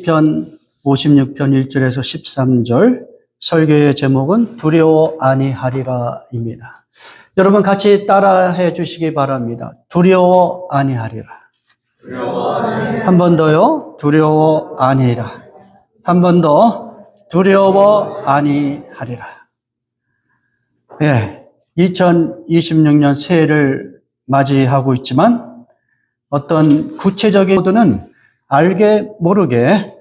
시편 56편 1절에서 13절 설교의 제목은 두려워 아니하리라입니다. 여러분 같이 따라해 주시기 바랍니다. 두려워 아니하리라. 한 번 더요. 두려워 아니하리라. 한 번 더. 두려워 아니하리라. 예, 2026년 새해를 맞이하고 있지만 어떤 구체적인 모드는 알게 모르게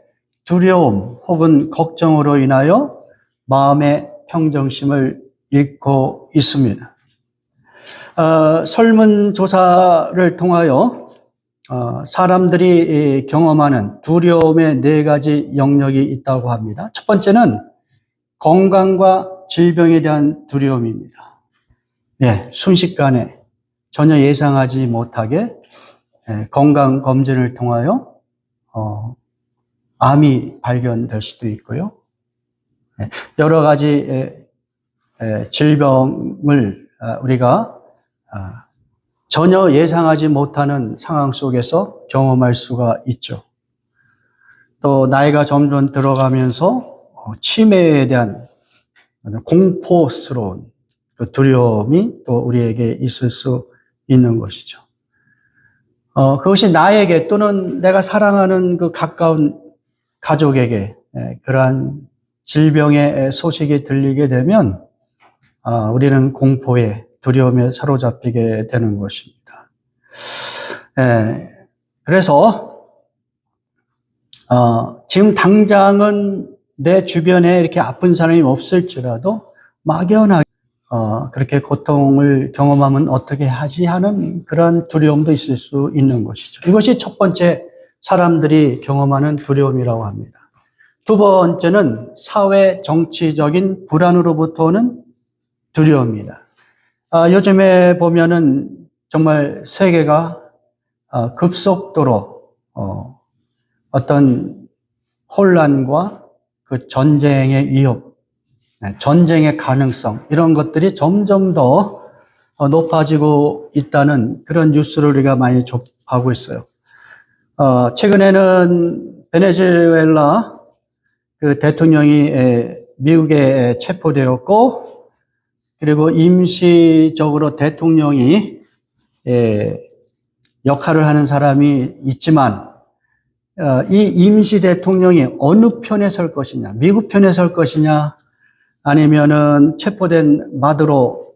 두려움 혹은 걱정으로 인하여 마음의 평정심을 잃고 있습니다. 설문조사를 통하여 사람들이 경험하는 두려움의 4가지 영역이 있다고 합니다. 첫 번째는 건강과 질병에 대한 두려움입니다. 예, 순식간에 전혀 예상하지 못하게 건강검진을 통하여 암이 발견될 수도 있고요. 여러 가지 질병을 우리가 전혀 예상하지 못하는 상황 속에서 경험할 수가 있죠. 또 나이가 점점 들어가면서 치매에 대한 공포스러운 그 두려움이 또 우리에게 있을 수 있는 것이죠. 그것이 나에게 또는 내가 사랑하는 그 가까운 가족에게 그러한 질병의 소식이 들리게 되면 우리는 공포에 두려움에 사로잡히게 되는 것입니다. 그래서 지금 당장은 내 주변에 이렇게 아픈 사람이 없을지라도 막연하게 그렇게 고통을 경험하면 어떻게 하지 하는 그런 두려움도 있을 수 있는 것이죠. 이것이 첫 번째 사람들이 경험하는 두려움이라고 합니다. 두 번째는 사회 정치적인 불안으로부터 오는 두려움입니다. 요즘에 보면은 정말 세계가 급속도로 어떤 혼란과 그 전쟁의 위협, 전쟁의 가능성 이런 것들이 점점 더 높아지고 있다는 그런 뉴스를 우리가 많이 접하고 있어요. 최근에는 베네수엘라 그 대통령이 미국에 체포되었고, 그리고 임시적으로 대통령이 역할을 하는 사람이 있지만, 이 임시 대통령이 어느 편에 설 것이냐, 미국 편에 설 것이냐, 아니면은 체포된 마두로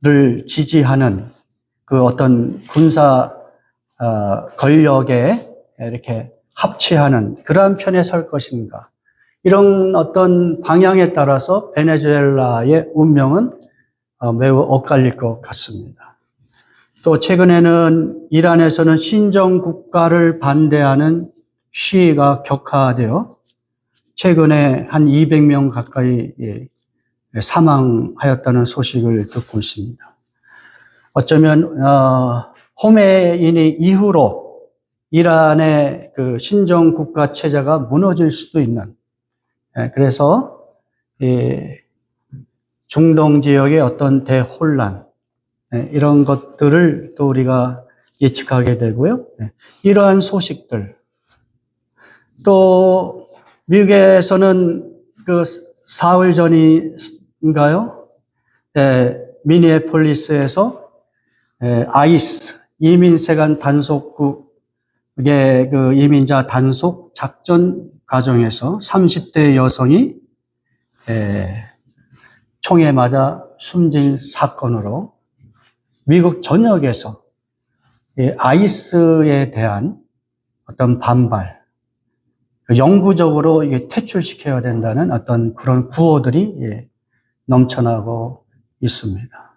그를 지지하는 그 어떤 군사 권력에 이렇게 합치하는 그러한 편에 설 것인가. 이런 어떤 방향에 따라서 베네수엘라의 운명은 매우 엇갈릴 것 같습니다. 또 최근에는 이란에서는 신정 국가를 반대하는 시위가 격화되어 최근에 한 200명 가까이 사망하였다는 소식을 듣고 있습니다. 어쩌면 호메이니 이후로 이란의 그 신정 국가 체제가 무너질 수도 있는, 그래서 중동 지역의 어떤 대혼란 이런 것들을 또 우리가 예측하게 되고요. 이러한 소식들, 또 미국에서는 그 사흘 전인가요? 미니애폴리스에서 아이스 이민세관 단속국의 그 이민자 단속 작전 과정에서 30대 여성이 총에 맞아 숨진 사건으로 미국 전역에서 아이스에 대한 어떤 반발, 영구적으로 이게 퇴출시켜야 된다는 어떤 그런 구호들이 넘쳐나고 있습니다.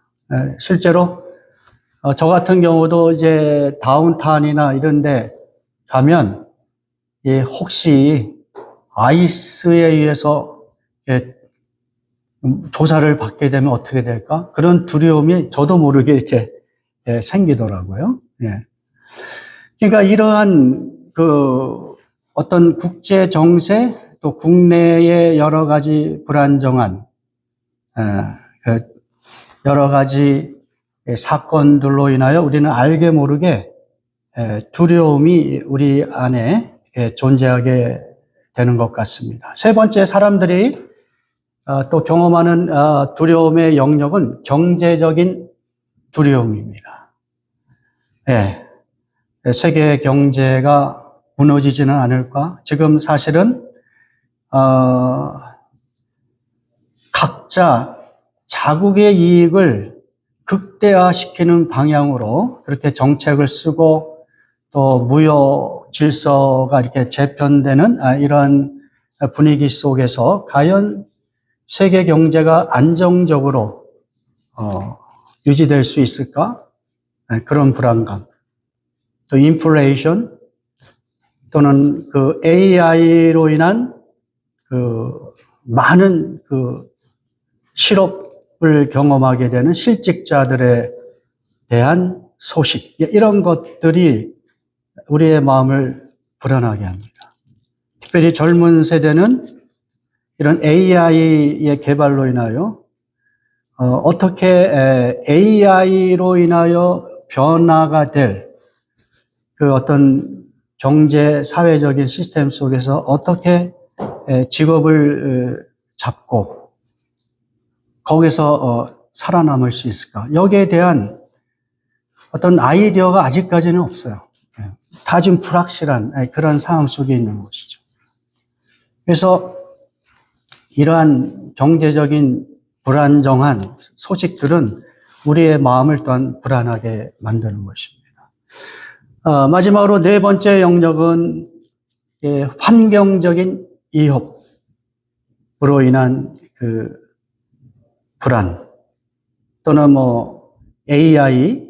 실제로 저 같은 경우도 이제 다운타운이나 이런 데 가면 혹시 아이스에 의해서 조사를 받게 되면 어떻게 될까? 그런 두려움이 저도 모르게 이렇게 생기더라고요. 그러니까 이러한 그 어떤 국제 정세 또 국내의 여러 가지 불안정한 여러 가지 사건들로 인하여 우리는 알게 모르게 두려움이 우리 안에 존재하게 되는 것 같습니다. 세 번째, 사람들이 또 경험하는 두려움의 영역은 경제적인 두려움입니다. 예, 세계 경제가 무너지지는 않을까? 지금 사실은 각자 자국의 이익을 극대화시키는 방향으로 그렇게 정책을 쓰고 또 무역 질서가 이렇게 재편되는 이러한 분위기 속에서 과연 세계 경제가 안정적으로 유지될 수 있을까? 그런 불안감. 또 인플레이션 또는 그 AI로 인한 그 많은 그 실업을 경험하게 되는 실직자들에 대한 소식, 이런 것들이 우리의 마음을 불안하게 합니다. 특별히 젊은 세대는 이런 AI의 개발로 인하여 어떻게 AI로 인하여 변화가 될 그 어떤 경제, 사회적인 시스템 속에서 어떻게 직업을 잡고 거기서 살아남을 수 있을까? 여기에 대한 어떤 아이디어가 아직까지는 없어요. 다 지금 불확실한 그런 상황 속에 있는 것이죠. 그래서 이러한 경제적인 불안정한 소식들은 우리의 마음을 또한 불안하게 만드는 것입니다. 마지막으로 네 번째 영역은 환경적인 위협으로 인한 그 불안 또는 AI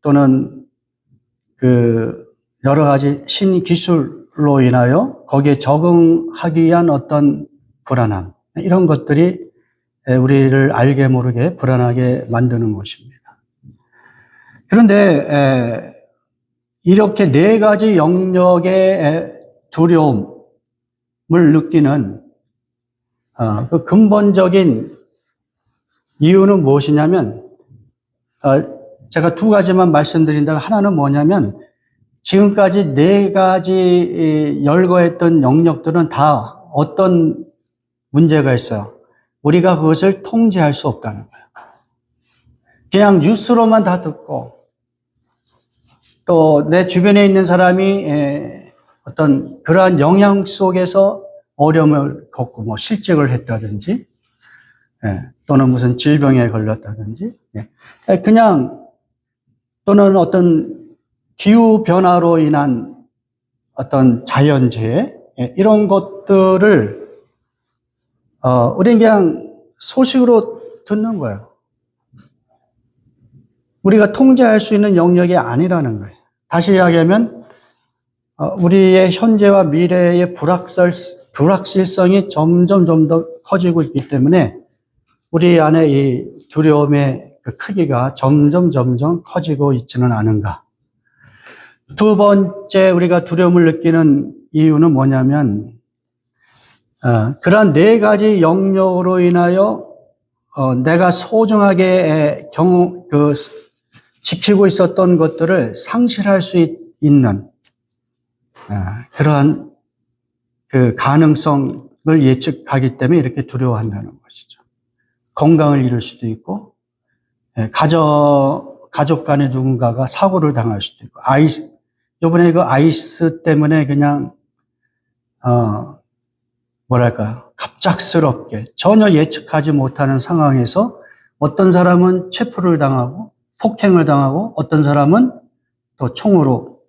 또는 그 여러 가지 신기술로 인하여 거기에 적응하기 위한 어떤 불안함, 이런 것들이 우리를 알게 모르게 불안하게 만드는 것입니다. 그런데 이렇게 네 가지 영역의 두려움을 느끼는 그 근본적인 이유는 무엇이냐면, 제가 두 가지만 말씀드린다면, 하나는 뭐냐면 지금까지 네 가지 열거했던 영역들은 다 어떤 문제가 있어요. 우리가 그것을 통제할 수 없다는 거예요. 그냥 뉴스로만 다 듣고 또 내 주변에 있는 사람이 어떤 그러한 영향 속에서 어려움을 겪고 실직을 했다든지 또는 무슨 질병에 걸렸다든지 그냥 또는 어떤 기후 변화로 인한 어떤 자연재해 이런 것들을 우리는 그냥 소식으로 듣는 거예요. 우리가 통제할 수 있는 영역이 아니라는 거예요. 다시 이야기하면 우리의 현재와 미래의 불확실성이 점점 좀 더 커지고 있기 때문에 우리 안에 이 두려움의 그 크기가 점점 커지고 있지는 않은가. 두 번째 우리가 두려움을 느끼는 이유는 뭐냐면 그러한 네 가지 영역으로 인하여 내가 소중하게 지키고 있었던 것들을 상실할 수 있는 그러한 그 가능성을 예측하기 때문에 이렇게 두려워한다는 것이죠. 건강을 잃을 수도 있고, 가족 간에 누군가가 사고를 당할 수도 있고, 요번에 그 아이스 때문에 그냥, 갑작스럽게 전혀 예측하지 못하는 상황에서 어떤 사람은 체포를 당하고, 폭행을 당하고, 어떤 사람은 또 총으로,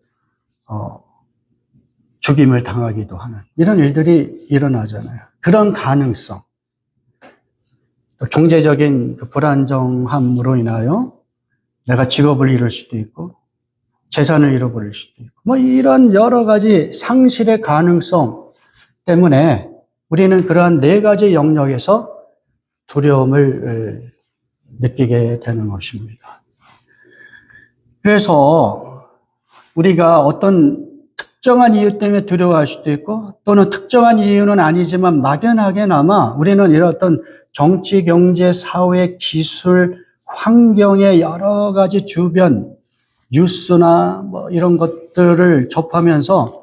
죽임을 당하기도 하는 이런 일들이 일어나잖아요. 그런 가능성, 또 경제적인 그 불안정함으로 인하여 내가 직업을 잃을 수도 있고 재산을 잃어버릴 수도 있고 이런 여러 가지 상실의 가능성 때문에 우리는 그러한 네 가지 영역에서 두려움을 느끼게 되는 것입니다. 그래서 우리가 어떤 특정한 이유 때문에 두려워할 수도 있고 또는 특정한 이유는 아니지만 막연하게나마 우리는 이런 어떤 정치, 경제, 사회, 기술, 환경의 여러 가지 주변 뉴스나 이런 것들을 접하면서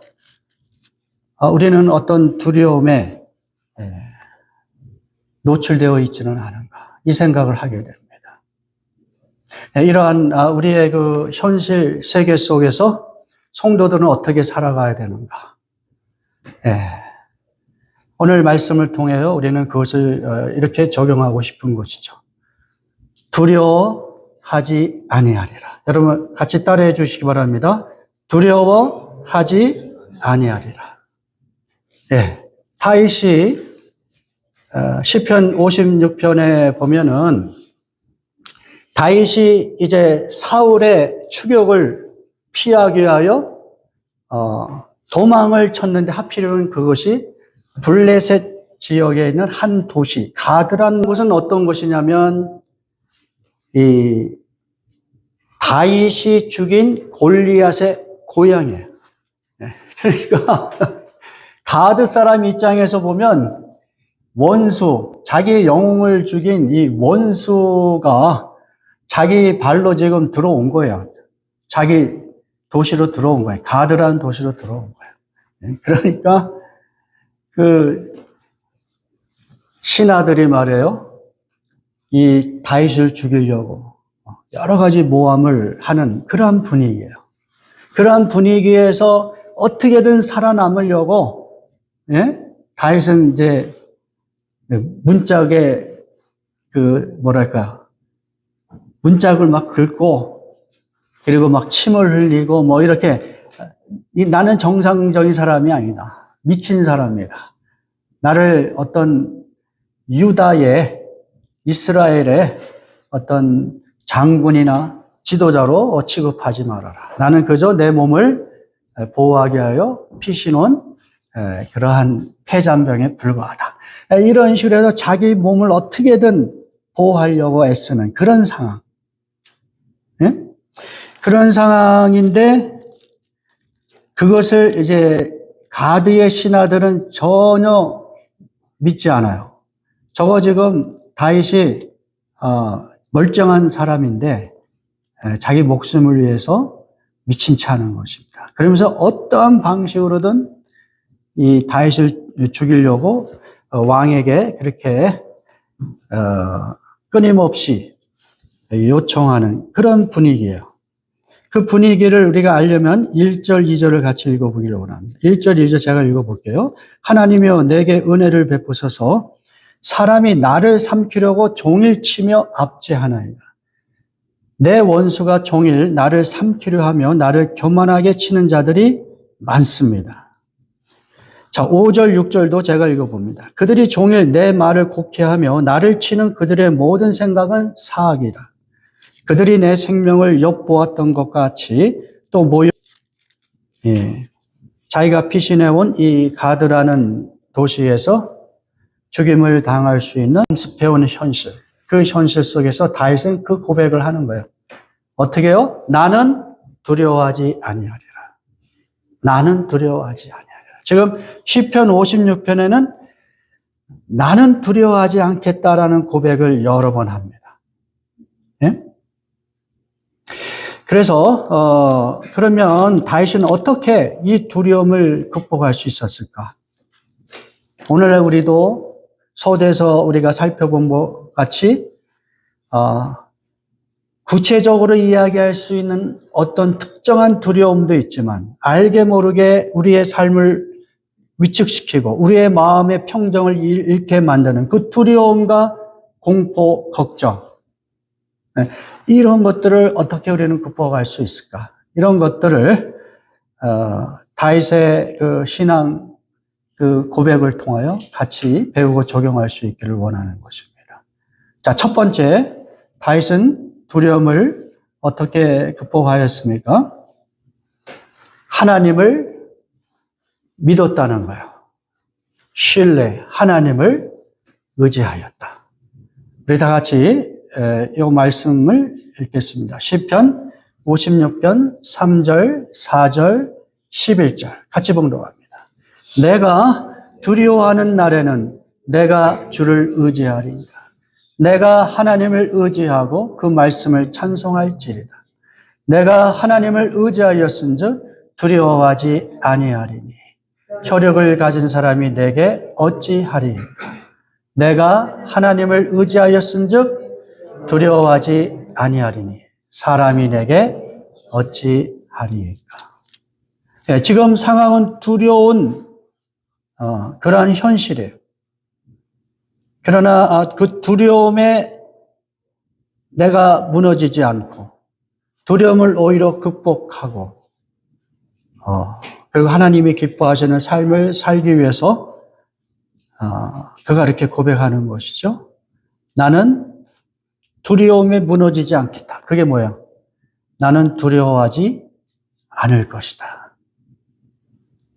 우리는 어떤 두려움에 노출되어 있지는 않은가, 이 생각을 하게 됩니다. 이러한 우리의 그 현실 세계 속에서 성도들은 어떻게 살아가야 되는가. 오늘 말씀을 통해요, 우리는 그것을 이렇게 적용하고 싶은 것이죠. 두려워하지 아니하리라. 여러분 같이 따라해 주시기 바랍니다. 두려워하지 아니하리라. 다윗이 시편 56편에 보면은 다윗이 이제 사울의 추격을 피하기 위하여 도망을 쳤는데 하필이면 그것이 블레셋 지역에 있는 한 도시, 가드라는 곳은 어떤 곳이냐면 이 다윗이 죽인 골리앗의 고향이에요. 그러니까 가드 사람 입장에서 보면 원수, 자기의 영웅을 죽인 이 원수가 자기 발로 지금 들어온 거예요. 자기 도시로 들어온 거예요. 가드라는 도시로 들어온 거예요. 그러니까 그 신하들이 말이에요, 이 다윗을 죽이려고 여러 가지 모함을 하는 그러한 분위기예요. 그러한 분위기에서 어떻게든 살아남으려고 다윗은 이제 문짝에 문짝을 막 긁고 그리고 막 침을 흘리고 뭐 이렇게, 나는 정상적인 사람이 아니다. 미친 사람이다. 나를 어떤 유다의, 이스라엘의 어떤 장군이나 지도자로 취급하지 말아라. 나는 그저 내 몸을 보호하게 하여 피신온 그러한 폐잔병에 불과하다. 이런 식으로 해서 자기 몸을 어떻게든 보호하려고 애쓰는 그런 상황. 그런 상황인데 그것을 이제 가드의 신하들은 전혀 믿지 않아요. 저거 지금 다윗이 멀쩡한 사람인데 자기 목숨을 위해서 미친 체 하는 것입니다. 그러면서 어떠한 방식으로든 이 다윗을 죽이려고 왕에게 그렇게 끊임없이 요청하는 그런 분위기예요. 그 분위기를 우리가 알려면 1절, 2절을 같이 읽어보기를 원합니다. 1절, 2절 제가 읽어볼게요. 하나님이여 내게 은혜를 베푸소서. 사람이 나를 삼키려고 종일 치며 압제하나이다. 내 원수가 종일 나를 삼키려 하며 나를 교만하게 치는 자들이 많습니다. 자, 5절, 6절도 제가 읽어봅니다. 그들이 종일 내 말을 곡해하며 나를 치는 그들의 모든 생각은 사악이라. 그들이 내 생명을 엿보았던 것 같이 또 자기가 피신해온 이 가드라는 도시에서 죽임을 당할 수 있는 연습해온 현실, 그 현실 속에서 다윗은 그 고백을 하는 거예요. 어떻게 해요? 나는 두려워하지 아니하리라. 나는 두려워하지 아니하리라. 지금 시편 56편에는 나는 두려워하지 않겠다라는 고백을 여러 번 합니다. 그래서 그러면 다윗은 어떻게 이 두려움을 극복할 수 있었을까? 오늘 우리도 서두에서 우리가 살펴본 것 같이 구체적으로 이야기할 수 있는 어떤 특정한 두려움도 있지만 알게 모르게 우리의 삶을 위축시키고 우리의 마음의 평정을 잃게 만드는 그 두려움과 공포, 걱정, 이런 것들을 어떻게 우리는 극복할 수 있을까? 이런 것들을 다윗의 그 신앙 그 고백을 통하여 같이 배우고 적용할 수 있기를 원하는 것입니다. 자, 첫 번째, 다윗은 두려움을 어떻게 극복하였습니까? 하나님을 믿었다는 거예요. 신뢰, 하나님을 의지하였다. 우리 다 같이 이 말씀을 읽겠습니다. 시편 56편 3절, 4절, 11절 같이 봉독합니다. 내가 두려워하는 날에는 내가 주를 의지하리이다. 내가 하나님을 의지하고 그 말씀을 찬송할지이다. 내가 하나님을 의지하였은즉 두려워하지 아니하리니. 혈육을 가진 사람이 내게 어찌하리이까? 내가 하나님을 의지하였은즉 두려워하지 아니하리니 사람이 내게 어찌하리이까? 네, 지금 상황은 두려운 그러한 현실이에요. 그러나 그 두려움에 내가 무너지지 않고 두려움을 오히려 극복하고 그리고 하나님이 기뻐하시는 삶을 살기 위해서 그가 이렇게 고백하는 것이죠. 나는 두려움에 무너지지 않겠다. 그게 뭐야? 나는 두려워하지 않을 것이다.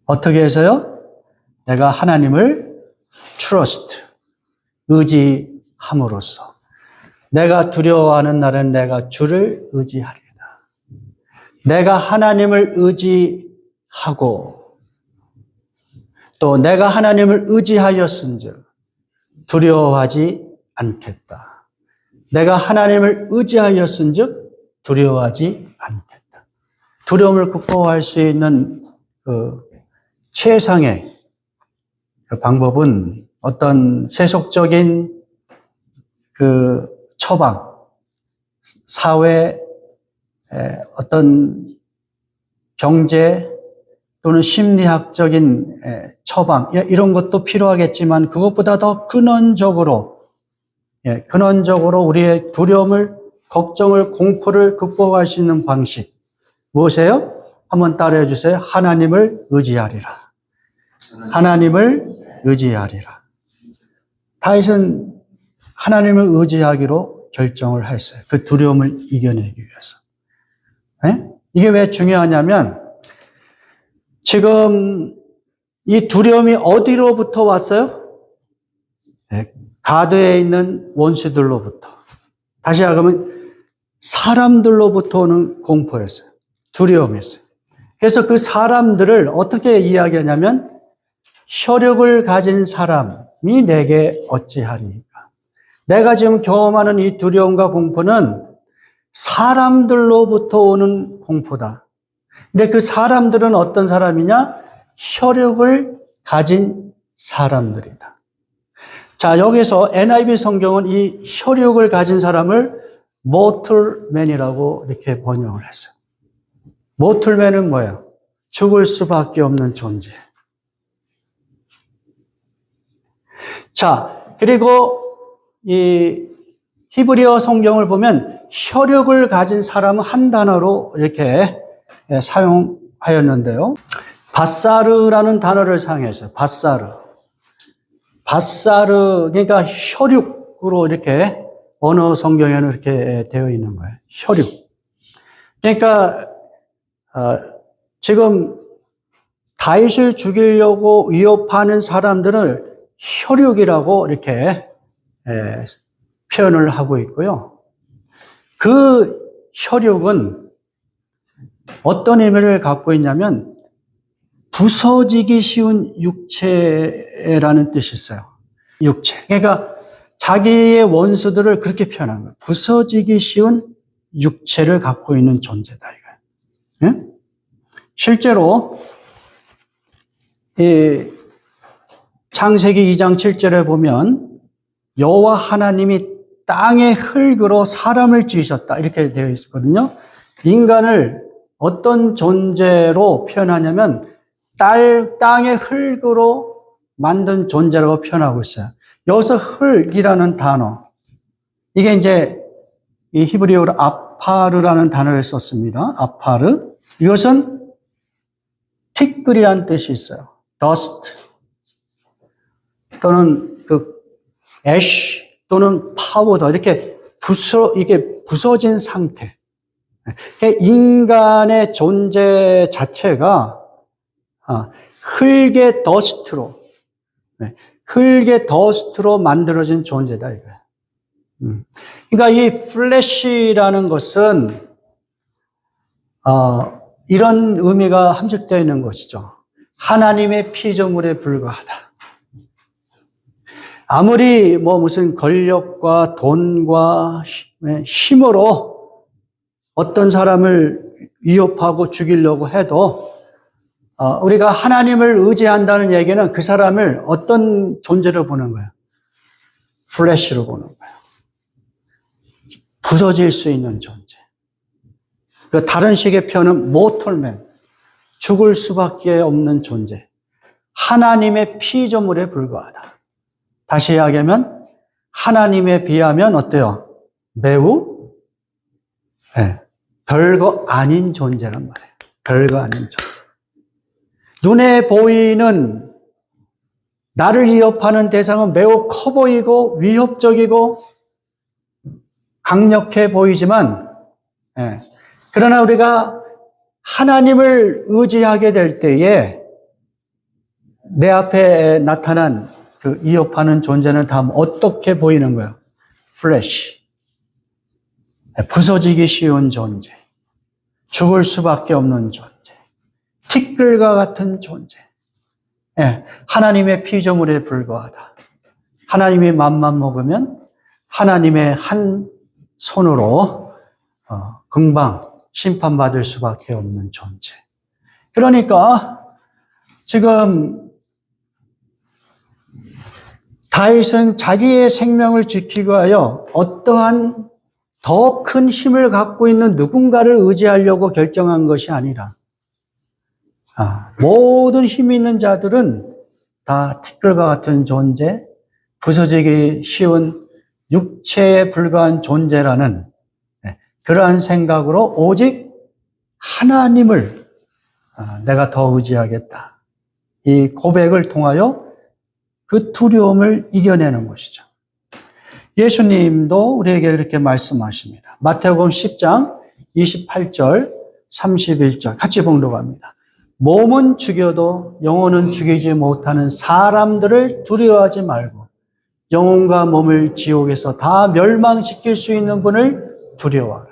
어떻게 해서요? 내가 하나님을 trust, 의지함으로써 내가 두려워하는 날은 내가 주를 의지하리라. 내가 하나님을 의지하고 또 내가 하나님을 의지하였은즉 두려워하지 않겠다. 내가 하나님을 의지하였은즉 두려워하지 않겠다. 두려움을 극복할 수 있는 그 최상의 그 방법은 어떤 세속적인 그 처방, 사회, 어떤 경제 또는 심리학적인 처방, 이런 것도 필요하겠지만 그것보다 더 근원적으로 우리의 두려움을, 걱정을, 공포를 극복할 수 있는 방식. 무엇이에요? 한번 따라해 주세요. 하나님을 의지하리라. 하나님을 의지하리라. 다윗은 하나님을 의지하기로 결정을 했어요. 그 두려움을 이겨내기 위해서. 네? 이게 왜 중요하냐면 지금 이 두려움이 어디로부터 왔어요? 네, 가드에 있는 원수들로부터. 다시 말하면 사람들로부터 오는 공포였어요. 두려움이었어요. 그래서 그 사람들을 어떻게 이야기하냐면 혈육을 가진 사람이 내게 어찌하리까? 내가 지금 경험하는 이 두려움과 공포는 사람들로부터 오는 공포다. 근데 그 사람들은 어떤 사람이냐? 혈육을 가진 사람들이다. 자, 여기서 NIV 성경은 이 혈육을 가진 사람을 mortal man이라고 이렇게 번역을 했어요. mortal man은 뭐예요? 죽을 수밖에 없는 존재. 자, 그리고 이 히브리어 성경을 보면 혈육을 가진 사람은 한 단어로 이렇게 사용하였는데요. 바사르라는 단어를 사용했어요. 바사르, 그러니까 혈육으로 이렇게 언어 성경에는 이렇게 되어 있는 거예요. 혈육. 그러니까 지금 다윗을 죽이려고 위협하는 사람들을 혈육이라고 이렇게 표현을 하고 있고요. 그 혈육은 어떤 의미를 갖고 있냐면 부서지기 쉬운 육체라는 뜻이 있어요. 육체. 그러니까 자기의 원수들을 그렇게 표현한 거예요. 부서지기 쉬운 육체를 갖고 있는 존재다. 이거. 네? 실제로 이 창세기 2장 7절에 보면 여호와 하나님이 땅의 흙으로 사람을 지으셨다. 이렇게 되어 있거든요. 인간을 어떤 존재로 표현하냐면 땅의 흙으로 만든 존재라고 표현하고 있어요. 여기서 흙이라는 단어. 이게 이제 이 히브리어로 아파르라는 단어를 썼습니다. 아파르. 이것은 티끌이라는 뜻이 있어요. dust 또는 애쉬 또는 파우더 이게 부서진 상태. 인간의 존재 자체가 흙의 더스트로 만들어진 존재다 이거야. 그러니까 이 플래시라는 것은 이런 의미가 함축되어 있는 것이죠. 하나님의 피조물에 불과하다. 아무리 무슨 권력과 돈과 힘으로 어떤 사람을 위협하고 죽이려고 해도 우리가 하나님을 의지한다는 얘기는 그 사람을 어떤 존재로 보는 거예요? 플래시로 보는 거예요. 부서질 수 있는 존재. 그 다른 식의 표현은 모털맨, 죽을 수밖에 없는 존재. 하나님의 피조물에 불과하다. 다시 이야기하면 하나님에 비하면 어때요? 매우 별거 아닌 존재란 말이에요. 별거 아닌 존재. 눈에 보이는 나를 위협하는 대상은 매우 커 보이고 위협적이고 강력해 보이지만 그러나 우리가 하나님을 의지하게 될 때에 내 앞에 나타난 그 위협하는 존재는 다음 어떻게 보이는 거예요? 플래시. 부서지기 쉬운 존재. 죽을 수밖에 없는 존재. 티끌과 같은 존재. 하나님의 피조물에 불과하다. 하나님이 맘만 먹으면 하나님의 한 손으로 금방 심판받을 수밖에 없는 존재. 그러니까 지금 다윗은 자기의 생명을 지키기 위하여 어떠한 더 큰 힘을 갖고 있는 누군가를 의지하려고 결정한 것이 아니라 모든 힘이 있는 자들은 다 티끌과 같은 존재, 부서지기 쉬운 육체에 불과한 존재라는 그러한 생각으로 오직 하나님을 내가 더 의지하겠다. 이 고백을 통하여 그 두려움을 이겨내는 것이죠. 예수님도 우리에게 이렇게 말씀하십니다. 마태복음 10장 28절, 31절 같이 봉독합니다. 몸은 죽여도 영혼은 죽이지 못하는 사람들을 두려워하지 말고 영혼과 몸을 지옥에서 다 멸망시킬 수 있는 분을 두려워하라.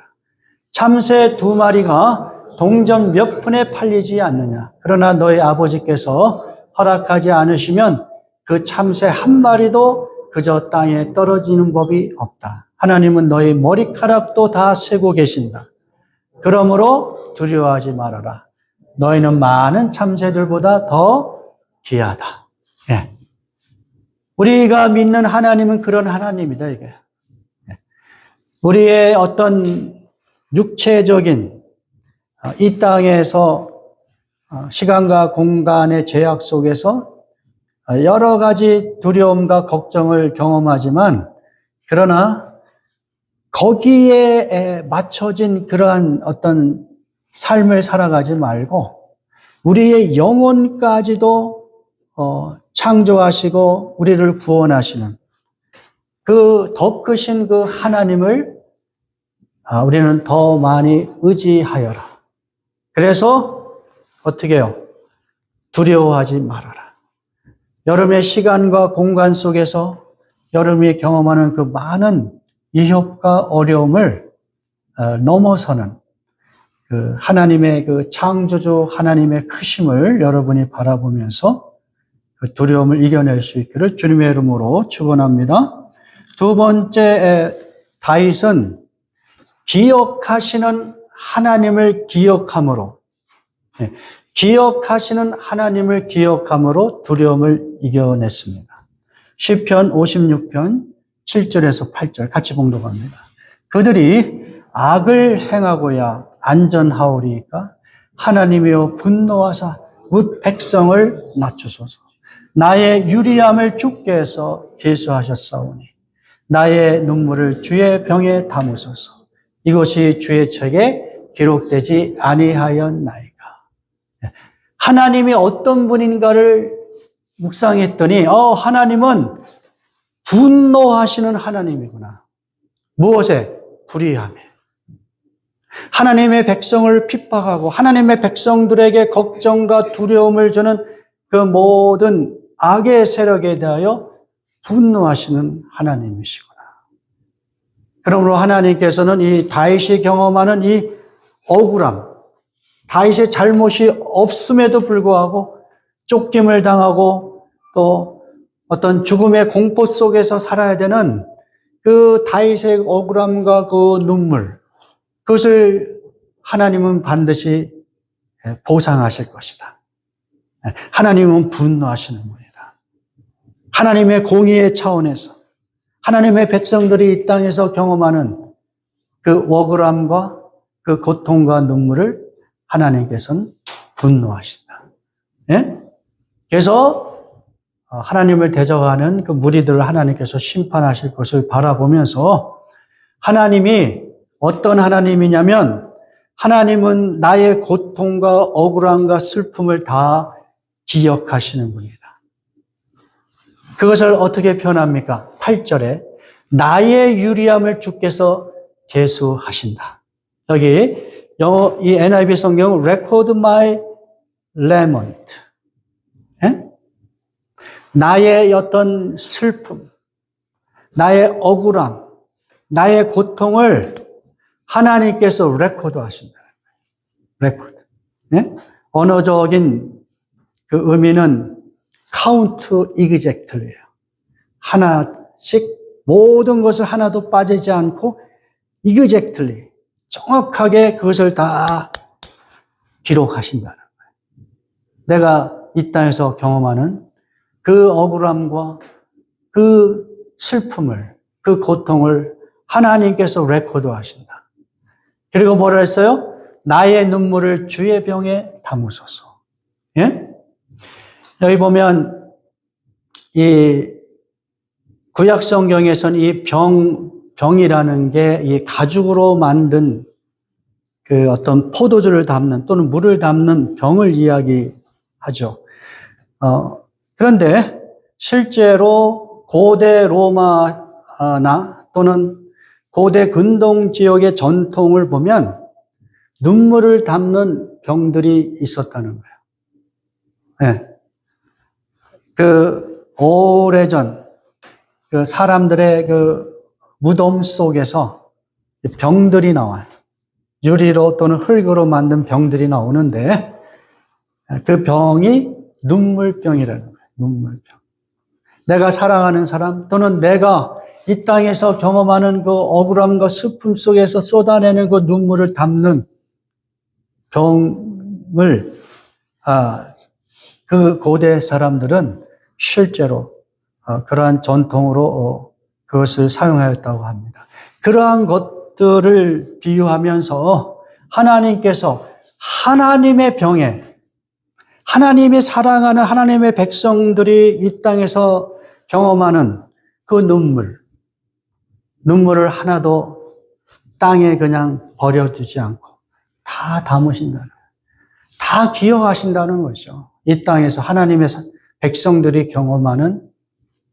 참새 2마리가 동전 몇 푼에 팔리지 않느냐. 그러나 너희 아버지께서 허락하지 않으시면 그 참새 1마리도 그저 땅에 떨어지는 법이 없다. 하나님은 너희 머리카락도 다 세고 계신다. 그러므로 두려워하지 말아라. 너희는 많은 참새들보다 더 귀하다. 우리가 믿는 하나님은 그런 하나님이다, 이게. 우리의 어떤 육체적인 이 땅에서 시간과 공간의 제약 속에서 여러 가지 두려움과 걱정을 경험하지만 그러나 거기에 맞춰진 그러한 어떤 삶을 살아가지 말고 우리의 영혼까지도 창조하시고 우리를 구원하시는 그 더 크신 그 하나님을 우리는 더 많이 의지하여라. 그래서 어떻게 해요? 두려워하지 말아라. 여러분의 시간과 공간 속에서 여러분이 경험하는 그 많은 위협과 어려움을 넘어서는 그 하나님의 그 창조주 하나님의 크심을 여러분이 바라보면서 그 두려움을 이겨낼 수 있기를 주님의 이름으로 축원합니다. 두 번째, 다윗은 기억하시는 하나님을 기억함으로 기억하시는 하나님을 기억함으로 두려움을 이겨냈습니다. 시편 56편 7절에서 8절 같이 봉독합니다. 그들이 악을 행하고야 안전하오리이까 하나님이여 분노하사 뭇 백성을 낮추소서. 나의 유리함을 주께 해서 계수하셨사오니 나의 눈물을 주의 병에 담으소서. 이것이 주의 책에 기록되지 아니하였나이까. 하나님이 어떤 분인가를 묵상했더니 하나님은 분노하시는 하나님이구나. 무엇에? 불의함에. 하나님의 백성을 핍박하고 하나님의 백성들에게 걱정과 두려움을 주는 그 모든 악의 세력에 대하여 분노하시는 하나님이시구나. 그러므로 하나님께서는 이 다윗이 경험하는 이 억울함, 다윗의 잘못이 없음에도 불구하고 쫓김을 당하고 또 어떤 죽음의 공포 속에서 살아야 되는 그 다윗의 억울함과 그 눈물, 그것을 하나님은 반드시 보상하실 것이다. 하나님은 분노하시는 분이다. 하나님의 공의의 차원에서 하나님의 백성들이 이 땅에서 경험하는 그 억울함과 그 고통과 눈물을 하나님께서는 분노하신다. 예? 그래서 하나님을 대적하는 그 무리들을 하나님께서 심판하실 것을 바라보면서 하나님이 어떤 하나님이냐면 하나님은 나의 고통과 억울함과 슬픔을 다 기억하시는 분이다. 그것을 어떻게 표현합니까? 8절에 나의 유리함을 주께서 계수하신다. 여기 이 NIV 성경은 Record my lament. 예? 나의 어떤 슬픔, 나의 억울함, 나의 고통을 하나님께서 레코드 하신다. 레코드. 예? 언어적인 그 의미는 count exactly예요. 하나씩 모든 것을 하나도 빠지지 않고 exactly, 정확하게 그것을 다 기록하신다는 거예요. 내가 이 땅에서 경험하는 그 억울함과 그 슬픔을, 그 고통을 하나님께서 레코드 하신다. 그리고 뭐라 했어요? 나의 눈물을 주의 병에 담으소서. 예? 여기 보면 이 구약 성경에서는 이 병이라는 게 이 가죽으로 만든 그 어떤 포도주를 담는 또는 물을 담는 병을 이야기하죠. 그런데 실제로 고대 로마나 또는 고대 근동 지역의 전통을 보면 눈물을 담는 병들이 있었다는 거예요. 네. 그 오래전 그 사람들의 그 무덤 속에서 병들이 나와요. 유리로 또는 흙으로 만든 병들이 나오는데 그 병이 눈물병이라는 거예요. 눈물병. 내가 사랑하는 사람 또는 내가 이 땅에서 경험하는 그 억울함과 슬픔 속에서 쏟아내는 그 눈물을 담는 병을 그 고대 사람들은 실제로 그러한 전통으로 그것을 사용하였다고 합니다. 그러한 것들을 비유하면서 하나님께서 하나님의 병에 하나님이 사랑하는 하나님의 백성들이 이 땅에서 경험하는 그 눈물을 하나도 땅에 그냥 버려두지 않고 다 담으신다는 거예요. 다 기억하신다는 거죠. 이 땅에서 하나님의 백성들이 경험하는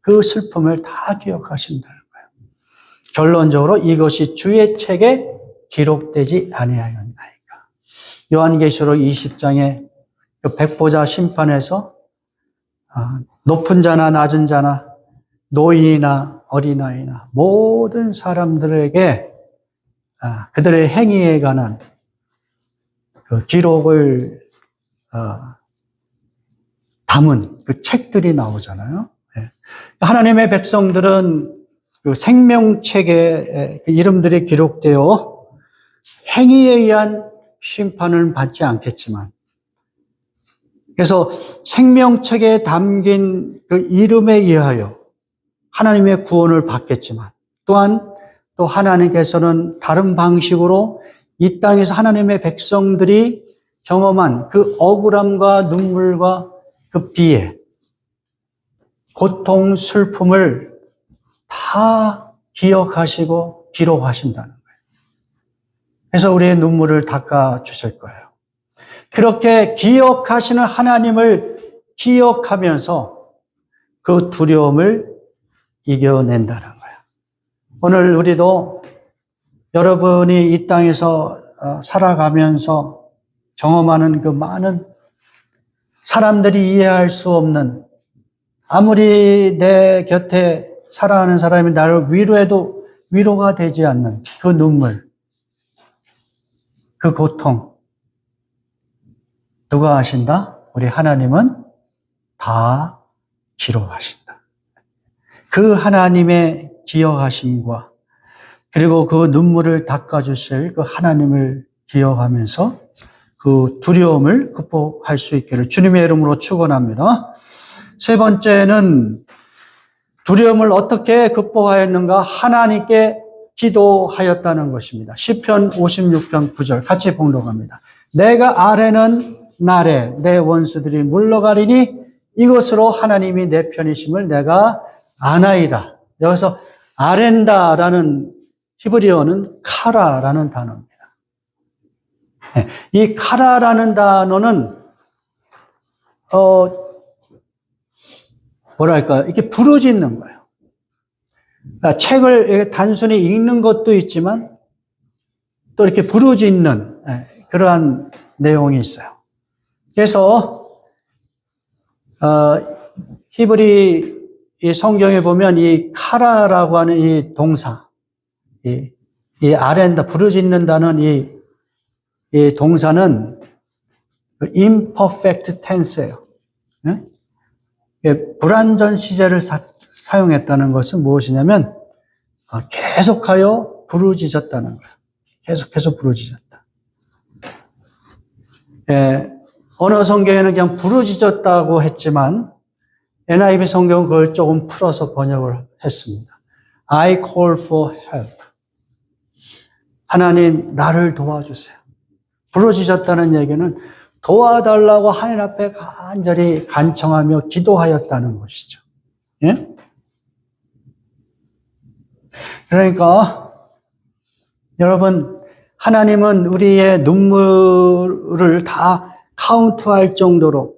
그 슬픔을 다 기억하신다는 거예요. 결론적으로 이것이 주의 책에 기록되지 아니하였나이까. 요한계시록 20장에 그 백보자 심판에서 높은 자나 낮은 자나 노인이나 어린아이나 모든 사람들에게 그들의 행위에 관한 그 기록을 담은 그 책들이 나오잖아요. 하나님의 백성들은 그 생명책에 그 이름들이 기록되어 행위에 의한 심판을 받지 않겠지만, 그래서 생명책에 담긴 그 이름에 의하여 하나님의 구원을 받겠지만, 또한 또 하나님께서는 다른 방식으로 이 땅에서 하나님의 백성들이 경험한 그 억울함과 눈물과 그 비애, 고통, 슬픔을 다 기억하시고 기록하신다는 거예요. 그래서 우리의 눈물을 닦아 주실 거예요. 그렇게 기억하시는 하나님을 기억하면서 그 두려움을 이겨낸다는 거예요. 오늘 우리도 여러분이 이 땅에서 살아가면서 경험하는 그 많은 사람들이 이해할 수 없는, 아무리 내 곁에 살아가는 사람이 나를 위로해도 위로가 되지 않는 그 눈물, 그 고통, 누가 하신다? 우리 하나님은 다 기록하신다. 그 하나님의 기억하심과 그리고 그 눈물을 닦아주실 그 하나님을 기억하면서 그 두려움을 극복할 수 있기를 주님의 이름으로 축원합니다. 세 번째는 두려움을 어떻게 극복하였는가? 하나님께 기도하였다는 것입니다. 시편 56편 9절 같이 봉독합니다. 내가 아뢰는 날에 내 원수들이 물러가리니 이것으로 하나님이 내 편이심을 내가 아나이다. 여기서 아렌다라는 히브리어는 카라라는 단어입니다. 이 카라라는 단어는 뭐랄까 이렇게 부르짖는 거예요. 그러니까 책을 단순히 읽는 것도 있지만 또 이렇게 부르짖는 그러한 내용이 있어요. 그래서 히브리 이 성경에 보면 이 카라라고 하는 이 동사, 이 아렌다 부르짖는다는 이 동사는 imperfect tense예요. 불완전 시제를 사용했다는 것은 무엇이냐면 계속하여 부르짖었다는 거예요. 계속해서 부르짖었다. 어느 성경에는 그냥 부르짖었다고 했지만 NIV 성경은 그걸 조금 풀어서 번역을 했습니다. I call for help. 하나님 나를 도와주세요. 부르짖었다는 얘기는 도와달라고 하나님 앞에 간절히 간청하며 기도하였다는 것이죠. 예? 그러니까 여러분 하나님은 우리의 눈물을 다 카운트할 정도로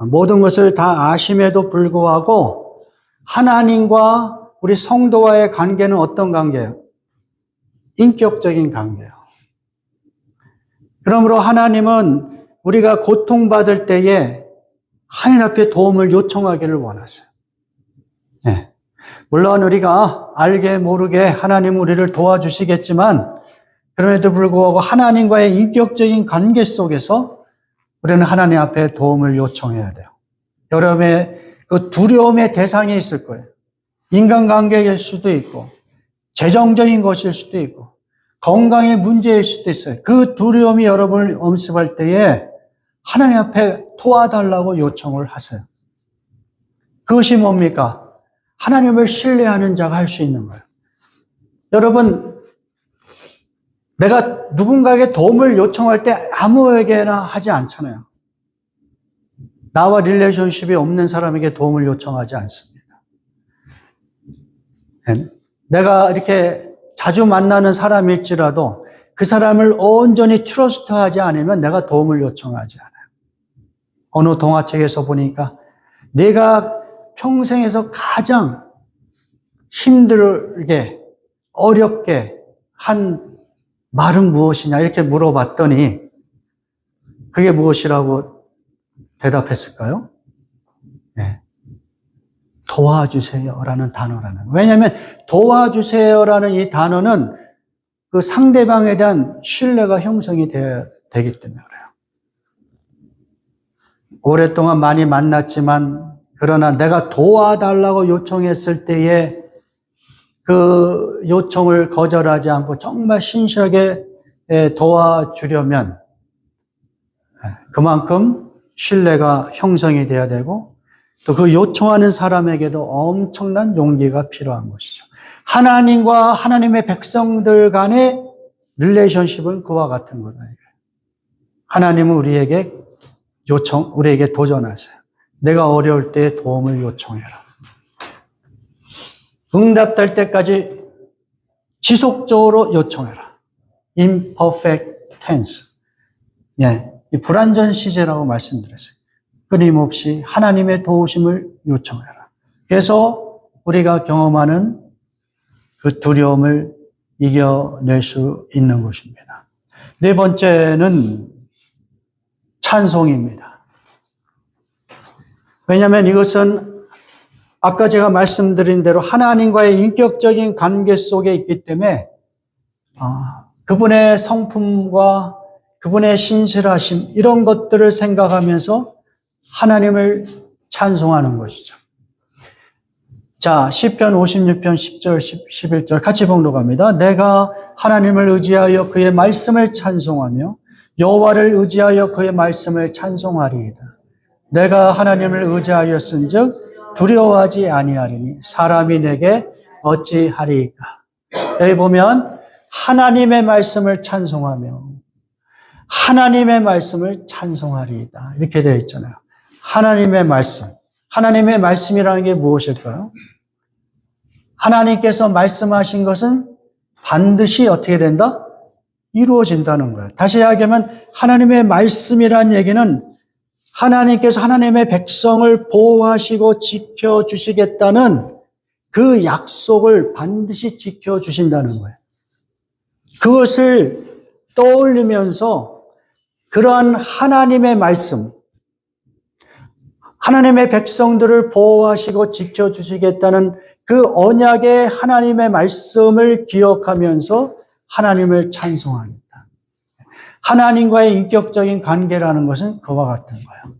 모든 것을 다 아심에도 불구하고 하나님과 우리 성도와의 관계는 어떤 관계예요? 인격적인 관계예요. 그러므로 하나님은 우리가 고통받을 때에 하나님 앞에 도움을 요청하기를 원하세요. 네. 물론 우리가 알게 모르게 하나님은 우리를 도와주시겠지만 그럼에도 불구하고 하나님과의 인격적인 관계 속에서 우리는 하나님 앞에 도움을 요청해야 돼요. 여러분의 그 두려움의 대상이 있을 거예요. 인간관계일 수도 있고 재정적인 것일 수도 있고 건강의 문제일 수도 있어요. 그 두려움이 여러분을 엄습할 때에 하나님 앞에 도와달라고 요청을 하세요. 그것이 뭡니까? 하나님을 신뢰하는 자가 할 수 있는 거예요. 여러분, 내가 누군가에게 도움을 요청할 때 아무에게나 하지 않잖아요. 나와 릴레이션십이 없는 사람에게 도움을 요청하지 않습니다. 내가 이렇게 자주 만나는 사람일지라도 그 사람을 온전히 트러스트하지 않으면 내가 도움을 요청하지 않아요. 어느 동화책에서 보니까 내가 평생에서 가장 힘들게 어렵게 한 말은 무엇이냐 이렇게 물어봤더니 그게 무엇이라고 대답했을까요? 네. 도와주세요라는 단어라는. 왜냐하면 도와주세요라는 이 단어는 그 상대방에 대한 신뢰가 형성이 되기 때문에 그래요. 오랫동안 많이 만났지만 그러나 내가 도와달라고 요청했을 때에 그 요청을 거절하지 않고 정말 신실하게 도와주려면 그만큼 신뢰가 형성이 돼야 되고 또 그 요청하는 사람에게도 엄청난 용기가 필요한 것이죠. 하나님과 하나님의 백성들 간의 릴레이션십은 그와 같은 거다. 하나님은 우리에게 도전하세요. 내가 어려울 때 도움을 요청해라. 응답될 때까지 지속적으로 요청해라. imperfect tense. 예, 이 불완전 시제라고 말씀드렸어요. 끊임없이 하나님의 도우심을 요청해라. 그래서 우리가 경험하는 그 두려움을 이겨낼 수 있는 것입니다. 네 번째는 찬송입니다. 왜냐하면 이것은 아까 제가 말씀드린 대로 하나님과의 인격적인 관계 속에 있기 때문에 그분의 성품과 그분의 신실하심 이런 것들을 생각하면서 하나님을 찬송하는 것이죠. 자, 시편 56편 10절, 11절 같이 봉독합니다. 내가 하나님을 의지하여 그의 말씀을 찬송하며 여호와를 의지하여 그의 말씀을 찬송하리이다. 내가 하나님을 의지하였은즉 두려워하지 아니하리니 사람이 내게 어찌하리이까. 여기 보면 하나님의 말씀을 찬송하며 하나님의 말씀을 찬송하리이다. 이렇게 되어 있잖아요. 하나님의 말씀. 하나님의 말씀이라는 게 무엇일까요? 하나님께서 말씀하신 것은 반드시 어떻게 된다? 이루어진다는 거예요. 다시 이야기하면 하나님의 말씀이라는 얘기는 하나님께서 하나님의 백성을 보호하시고 지켜주시겠다는 그 약속을 반드시 지켜주신다는 거예요. 그것을 떠올리면서 그러한 하나님의 말씀, 하나님의 백성들을 보호하시고 지켜주시겠다는 그 언약의 하나님의 말씀을 기억하면서 하나님을 찬송합니다. 하나님과의 인격적인 관계라는 것은 그와 같은 거예요.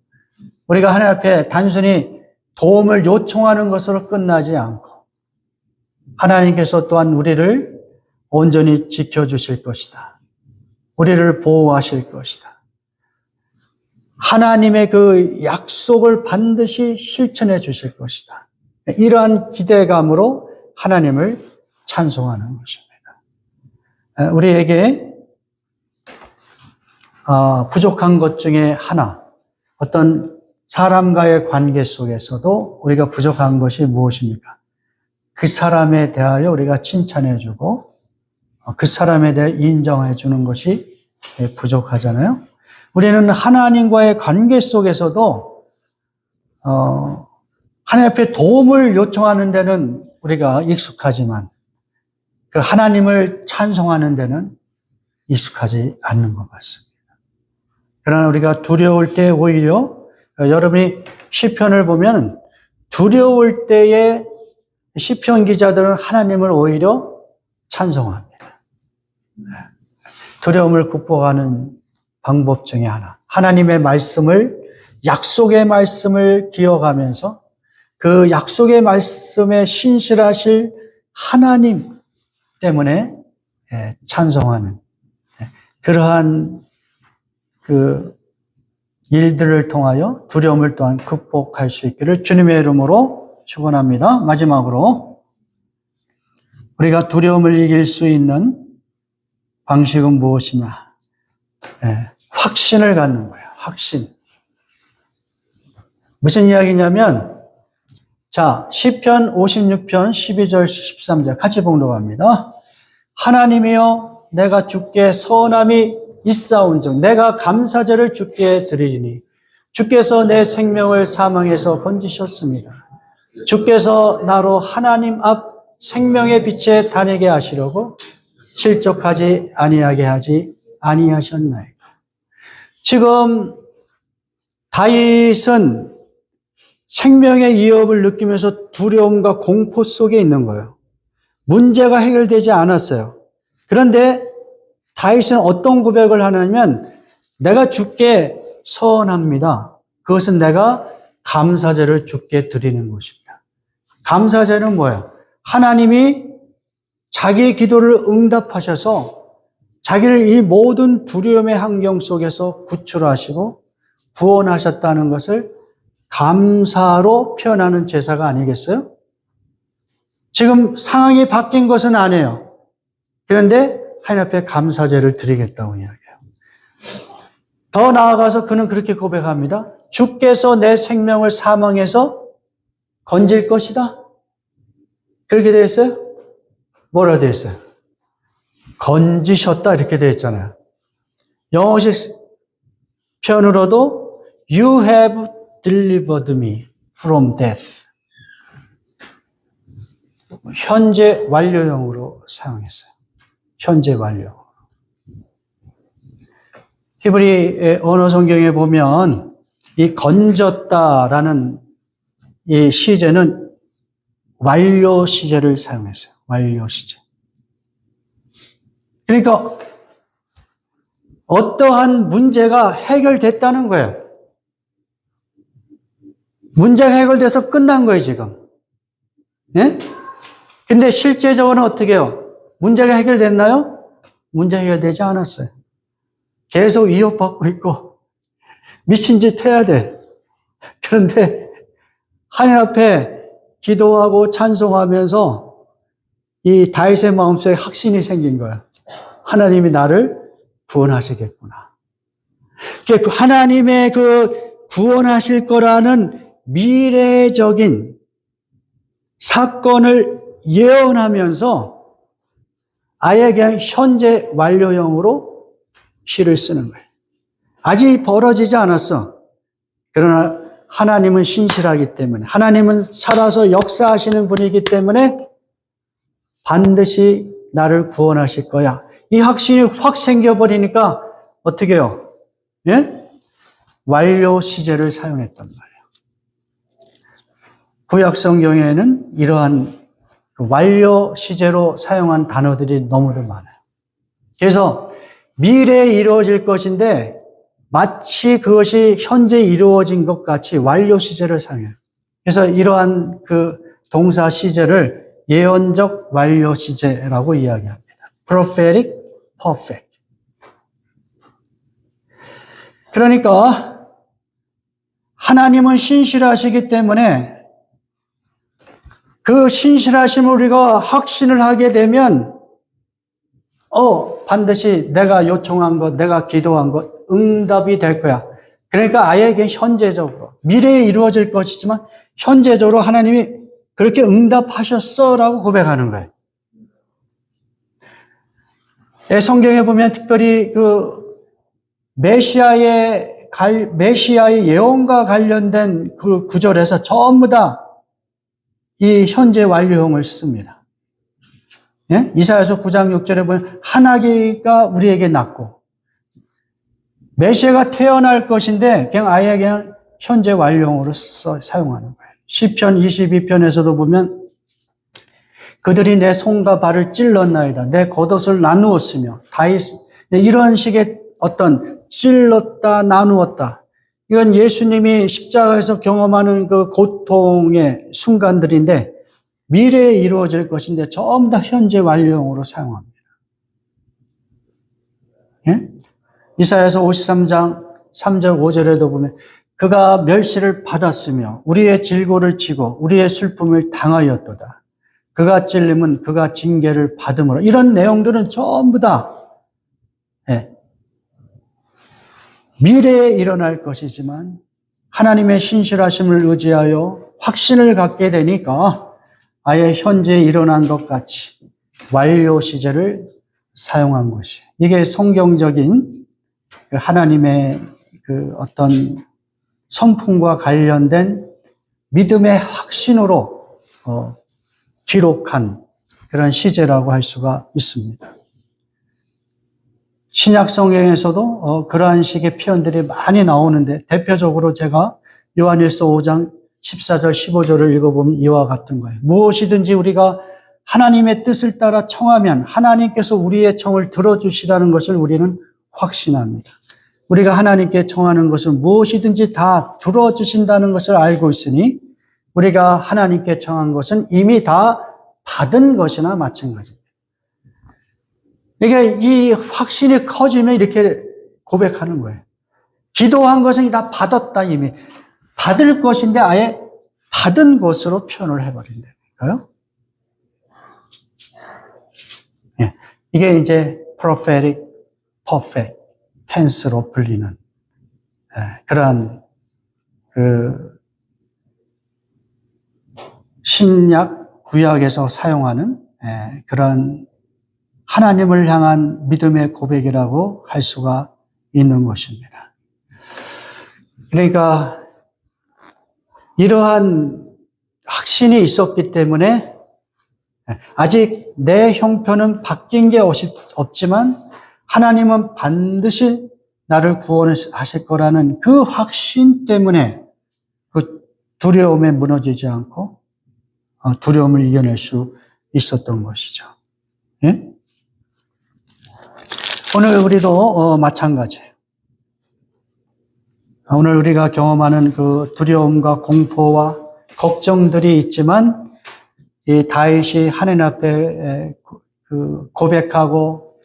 우리가 하나님 앞에 단순히 도움을 요청하는 것으로 끝나지 않고 하나님께서 또한 우리를 온전히 지켜주실 것이다. 우리를 보호하실 것이다. 하나님의 그 약속을 반드시 실천해 주실 것이다. 이러한 기대감으로 하나님을 찬송하는 것입니다. 우리에게 부족한 것 중에 하나, 어떤 사람과의 관계 속에서도 우리가 부족한 것이 무엇입니까? 그 사람에 대하여 우리가 칭찬해주고 그 사람에 대해 인정해주는 것이 부족하잖아요. 우리는 하나님과의 관계 속에서도 하나님 앞에 도움을 요청하는 데는 우리가 익숙하지만 그 하나님을 찬송하는 데는 익숙하지 않는 것 같습니다. 그러나 우리가 두려울 때 오히려 여러분이 시편을 보면 두려울 때에 시편 기자들은 하나님을 오히려 찬송합니다. 두려움을 극복하는 방법 중에 하나, 하나님의 말씀을, 약속의 말씀을 기억하면서 그 약속의 말씀에 신실하실 하나님 때문에 찬송하는 그러한 그 일들을 통하여 두려움을 또한 극복할 수 있기를 주님의 이름으로 축원합니다. 마지막으로 우리가 두려움을 이길 수 있는 방식은 무엇이냐? 확신을 갖는 거예요. 확신. 무슨 이야기냐면, 자, 시편 56편 12절 13절 같이 봉독합니다. 하나님이여 내가 주께 선함이 있사온즉 내가 감사제를 주께 드리리니 주께서 내 생명을 사망에서 건지셨습니다. 주께서 나로 하나님 앞 생명의 빛에 다니게 하시려고 실족하지 아니하게 하지 아니하셨나이까. 지금 다윗은 생명의 위협을 느끼면서 두려움과 공포 속에 있는 거예요. 문제가 해결되지 않았어요. 그런데 다윗은 어떤 고백을 하냐면 내가 주께 서원합니다. 그것은 내가 감사제를 주께 드리는 것입니다. 감사제는 뭐예요? 하나님이 자기의 기도를 응답하셔서 자기를 이 모든 두려움의 환경 속에서 구출하시고 구원하셨다는 것을 감사로 표현하는 제사가 아니겠어요? 지금 상황이 바뀐 것은 아니에요. 그런데 하나님 앞에 감사제를 드리겠다고 이야기해요. 더 나아가서 그는 그렇게 고백합니다. 주께서 내 생명을 사망에서 건질 것이다. 그렇게 되어 있어요? 뭐라 되어 있어요? 건지셨다 이렇게 되어 있잖아요. 영어식 표현으로도 You have delivered me from death. 현재 완료형으로 사용했어요. 현재 완료. 히브리 언어 성경에 보면 이 건졌다라는 이 시제는 완료 시제를 사용했어요. 완료 시제. 그러니까 어떠한 문제가 해결됐다는 거예요. 문제가 해결돼서 끝난 거예요, 지금. 예? 근데 실제적으로는 어떻게 해요? 문제가 해결됐나요? 문제 해결되지 않았어요. 계속 위협받고 있고 미친 짓 해야 돼. 그런데 하나님 앞에 기도하고 찬송하면서 이 다윗의 마음속에 확신이 생긴 거야. 하나님이 나를 구원하시겠구나. 하나님의 그 구원하실 거라는 미래적인 사건을 예언하면서 아예 그냥 현재 완료형으로 시를 쓰는 거예요. 아직 벌어지지 않았어. 그러나 하나님은 신실하기 때문에, 하나님은 살아서 역사하시는 분이기 때문에 반드시 나를 구원하실 거야. 이 확신이 확 생겨버리니까 어떻게 해요? 예? 완료 시제를 사용했단 말이에요. 구약 성경에는 이러한 완료 시제로 사용한 단어들이 너무도 많아요. 그래서 미래에 이루어질 것인데 마치 그것이 현재 이루어진 것 같이 완료 시제를 사용해요. 그래서 이러한 그 동사 시제를 예언적 완료 시제라고 이야기합니다. prophetic perfect. 그러니까 하나님은 신실하시기 때문에 그 신실하심을 우리가 확신을 하게 되면 반드시 내가 요청한 것, 내가 기도한 것 응답이 될 거야. 그러니까 아예 현재적으로 미래에 이루어질 것이지만 현재적으로 하나님이 그렇게 응답하셨어라고 고백하는 거예요. 성경에 보면 특별히 그 메시아의 예언과 관련된 그 구절에서 전부 다 이 현재 완료형을 씁니다. 예? 이사야서 9장 6절에 보면 하나기가 우리에게 낳고 메시아가 태어날 것인데 그냥 아예 그냥 현재 완료형으로 사용하는 거예요. 시편 22편에서도 보면 그들이 내 손과 발을 찔렀나이다. 내 겉옷을 나누었으며 이런 식의 어떤 찔렀다 나누었다. 이건 예수님이 십자가에서 경험하는 그 고통의 순간들인데 미래에 이루어질 것인데 전부 다 현재 완료형으로 사용합니다. 예? 이사야서 53장 3절 5절에도 보면 그가 멸시를 받았으며 우리의 질고를 지고 우리의 슬픔을 당하였도다. 그가 찔림은 그가 징계를 받음으로 이런 내용들은 전부 다 미래에 일어날 것이지만 하나님의 신실하심을 의지하여 확신을 갖게 되니까 아예 현재 일어난 것 같이 완료 시제를 사용한 것이 이게 성경적인 하나님의 그 어떤 성품과 관련된 믿음의 확신으로 기록한 그런 시제라고 할 수가 있습니다. 신약 성경에서도 그러한 식의 표현들이 많이 나오는데 대표적으로 제가 요한일서 5장 14절 15절을 읽어보면 이와 같은 거예요. 무엇이든지 우리가 하나님의 뜻을 따라 청하면 하나님께서 우리의 청을 들어주시라는 것을 우리는 확신합니다. 우리가 하나님께 청하는 것은 무엇이든지 다 들어주신다는 것을 알고 있으니 우리가 하나님께 청한 것은 이미 다 받은 것이나 마찬가지입니다. 이게 이 확신이 커지면 이렇게 고백하는 거예요. 기도한 것은 다 받았다 이미. 받을 것인데 아예 받은 것으로 표현을 해버린다니까요. 예. 이게 이제 prophetic perfect tense로 불리는 그러한 그 신약 구약에서 사용하는 그런 하나님을 향한 믿음의 고백이라고 할 수가 있는 것입니다. 그러니까 이러한 확신이 있었기 때문에 아직 내 형편은 바뀐 게 없지만 하나님은 반드시 나를 구원하실 거라는 그 확신 때문에 그 두려움에 무너지지 않고 두려움을 이겨낼 수 있었던 것이죠. 예? 오늘 우리도 마찬가지예요. 오늘 우리가 경험하는 그 두려움과 공포와 걱정들이 있지만 이 다윗이 하나님 앞에 그 고백하고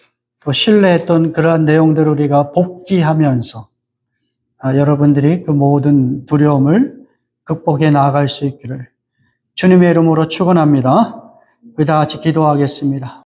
또 신뢰했던 그러한 내용들을 우리가 복기하면서 여러분들이 그 모든 두려움을 극복해 나아갈 수 있기를 주님의 이름으로 축원합니다. 우리 다 같이 기도하겠습니다.